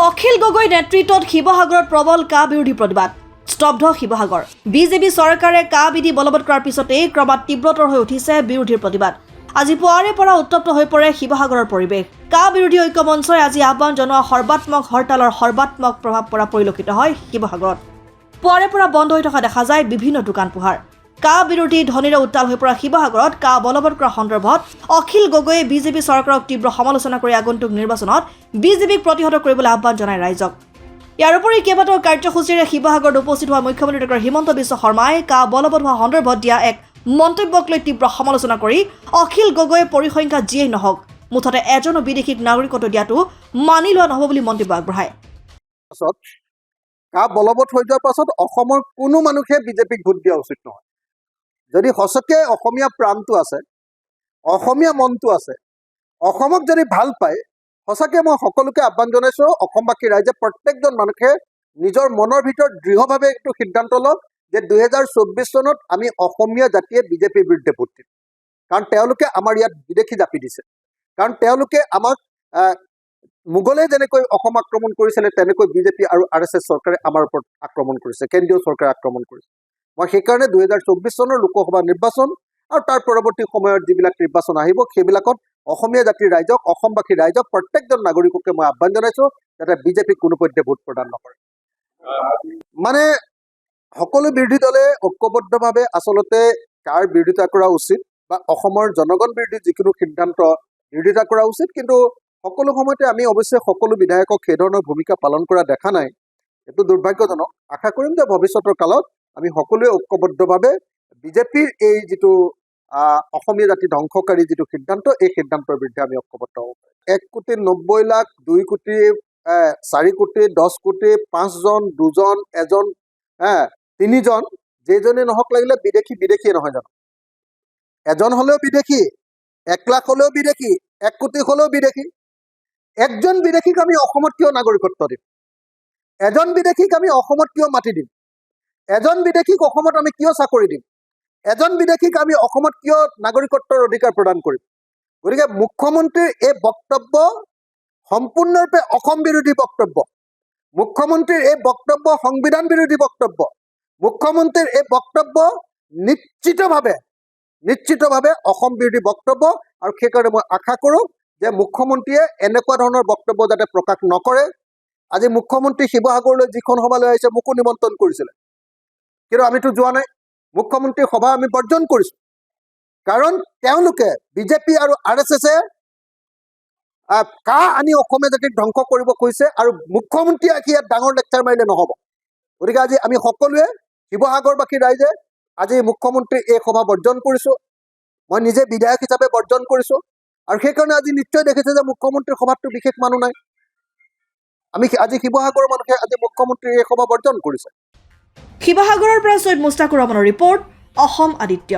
অখিল গগৈ নেতৃত্বত শিৱসাগৰত প্ৰবল কা বিৰোধী প্ৰতিবাদ স্তব্ধ শিৱসাগৰ বিজেপি চৰকাৰে কা বিধি বলবৎ কৰাৰ পিছতেই ক্ৰমাৎ তীব্ৰতৰ হৈ উঠিছে বিৰোধীৰ প্ৰতিবাদ আজি পুৱাৰে পৰা উত্তপ্ত হৈ পৰে শিৱসাগৰৰ পৰিৱেশ কা বিৰোধী ঐক্য মঞ্চই আজি আহ্বান জনোৱা সৰ্বাত্মক হৰতালৰ সৰ্বাত্মক প্ৰভাৱ পৰা পৰিলক্ষিত হয় শিৱসাগৰত পুৱাৰে পৰা বন্ধ হৈ থকা দেখা যায় বিভিন্ন দোকান পোহাৰ কা বিৰোধী ধ্বনিৰে উত্তাল হৈ পৰা শিৱসাগৰত কা বলবৎ কৰা সন্দৰ্ভত অখিল গগৈয়ে বিজেপি চৰকাৰক তীব্ৰ সমালোচনা কৰি আগন্তুক নিৰ্বাচনত বিজেপিক প্ৰতিহত কৰিবলৈ আহ্বান জনায় ৰাইজক ইয়াৰ উপৰি কেইবাটাও কাৰ্যসূচীৰে শিৱসাগৰত উপস্থিত হোৱা মুখ্যমন্ত্ৰী ডক্টৰ হিমন্ত বিশ্ব শৰ্মাই কা বলবৎ হোৱা সন্দৰ্ভত দিয়া এক মন্তব্যক লৈ তীব্ৰ সমালোচনা কৰি অখিল গগৈয়ে পৰিসংখ্যা যিয়েই নহওক মুঠতে এজনো বিদেশীক নাগৰিকত্ব দিয়াটো মানি লোৱা নহ'ব বুলি মন্তব্য আগবঢ়ায় কা বলবৎ হৈ যোৱাৰ পাছত অসমৰ কোনো মানুহে বিজেপিক ভোট দিয়া উচিত নহয় যদি সঁচাকৈ অসমীয়া প্ৰাণটো আছে অসমীয়া মনটো আছে অসমক যদি ভাল পায় সঁচাকৈ মই সকলোকে আহ্বান জনাইছোঁ অসমবাসী ৰাইজে প্ৰত্যেকজন মানুহে নিজৰ মনৰ ভিতৰত দৃঢ়ভাৱে এইটো সিদ্ধান্ত লওক যে 2024 চনত আমি অসমীয়া জাতিয়ে বিজেপিৰ বিৰুদ্ধে ভোট দিম কাৰণ তেওঁলোকে আমাৰ ইয়াত বিদেশী জাপি দিছে কাৰণ তেওঁলোকে আমাক মোগলে যেনেকৈ অসম আক্ৰমণ কৰিছিলে তেনেকৈ বিজেপি আৰু RSS চৰকাৰে আমাৰ ওপৰত আক্ৰমণ কৰিছে কেন্দ্ৰীয় চৰকাৰে আক্ৰমণ কৰিছে মই সেইকাৰণে 2024 চনৰ লোকসভা নিৰ্বাচন আৰু তাৰ পৰৱৰ্তী সময়ত যিবিলাক নিৰ্বাচন আহিব সেইবিলাকত অসমীয়া জাতিৰ ৰাইজক অসমবাসী ৰাইজক প্ৰত্যেকজন নাগৰিককে মই আহ্বান জনাইছোঁ যাতে বিজেপিক কোনোপধ্যে ভোট প্ৰদান নকৰে মানে সকলো বিৰোধী দলে ঐক্যবদ্ধভাৱে আচলতে কাৰ বিৰোধিতা কৰা উচিত বা অসমৰ জনগণ বিৰোধী যিকোনো সিদ্ধান্ত বিৰোধিতা কৰা উচিত কিন্তু সকলো সময়তে আমি অৱশ্যে সকলো বিধায়কক সেই ধৰণৰ ভূমিকা পালন কৰা দেখা নাই এইটো দুৰ্ভাগ্যজনক আশা কৰিম যে ভৱিষ্যতৰ কালত আমি সকলোৱে ঐক্যবদ্ধভাৱে বিজেপিৰ এই যিটো অসমীয়া জাতি ধ্বংসকাৰী যিটো সিদ্ধান্ত এই সিদ্ধান্তৰ বিৰুদ্ধে আমি ঐক্যবদ্ধ হ'ব 1,90,00,000 2,4 কোটি 10 কোটি 5 জন 2 জন 1 জন 3 জন যেজনে নহওক লাগিলে বিদেশী নহয় জানো এজন হ'লেও বিদেশী 1 লাখ হ'লেও বিদেশী 1 কোটি হ'লেও বিদেশী একজন বিদেশীক আমি অসমত কিয় নাগৰিকত্ব দিম এজন বিদেশীক আমি অসমত কিয় মাটি দিম এজন বিদেশীক অসমত আমি কিয় চাকৰি দিম এজন বিদেশীক আমি অসমত কিয় নাগৰিকত্বৰ অধিকাৰ প্ৰদান কৰিম গতিকে মুখ্যমন্ত্ৰীৰ এই বক্তব্য সম্পূৰ্ণৰূপে অসম বিৰোধী বক্তব্য মুখ্যমন্ত্ৰীৰ এই বক্তব্য সংবিধান বিৰোধী বক্তব্য মুখ্যমন্ত্ৰীৰ এই বক্তব্য নিশ্চিতভাৱে অসম বিৰোধী বক্তব্য আৰু সেইকাৰণে মই আশা কৰোঁ যে মুখ্যমন্ত্ৰীয়ে এনেকুৱা ধৰণৰ বক্তব্য যাতে প্ৰকাশ নকৰে আজি মুখ্যমন্ত্ৰী শিৱসাগৰলৈ যিখন সভালৈ আহিছে মোকো নিমন্ত্ৰণ কৰিছিলে কিন্তু আমিতো যোৱা নাই মুখ্যমন্ত্ৰীৰ সভা আমি বৰ্জন কৰিছোঁ কাৰণ তেওঁলোকে বিজেপি আৰু RSSে কা আনি অসমীয়া জাতিক ধ্বংস কৰিব কৈছে আৰু মুখ্যমন্ত্ৰীয়ে আহি ইয়াত ডাঙৰ লেকচাৰ মাৰিলে নহ'ব গতিকে আজি আমি সকলোৱে শিৱসাগৰবাসী ৰাইজে আজি মুখ্যমন্ত্ৰীৰ এই সভা বৰ্জন কৰিছোঁ মই নিজে বিধায়ক হিচাপে বৰ্জন কৰিছোঁ আৰু সেইকাৰণে আজি নিশ্চয় দেখিছে যে মুখ্যমন্ত্ৰীৰ সভাতটো বিশেষ মানুহ নাই আমি আজি শিৱসাগৰৰ মানুহে আজি মুখ্যমন্ত্ৰীৰ এই সভা বৰ্জন কৰিছে শিৱসাগৰৰ পৰা সৈয়দ মুস্তাকুৰ ৰহমানৰ ৰিপৰ্ট অসম আদিত্য।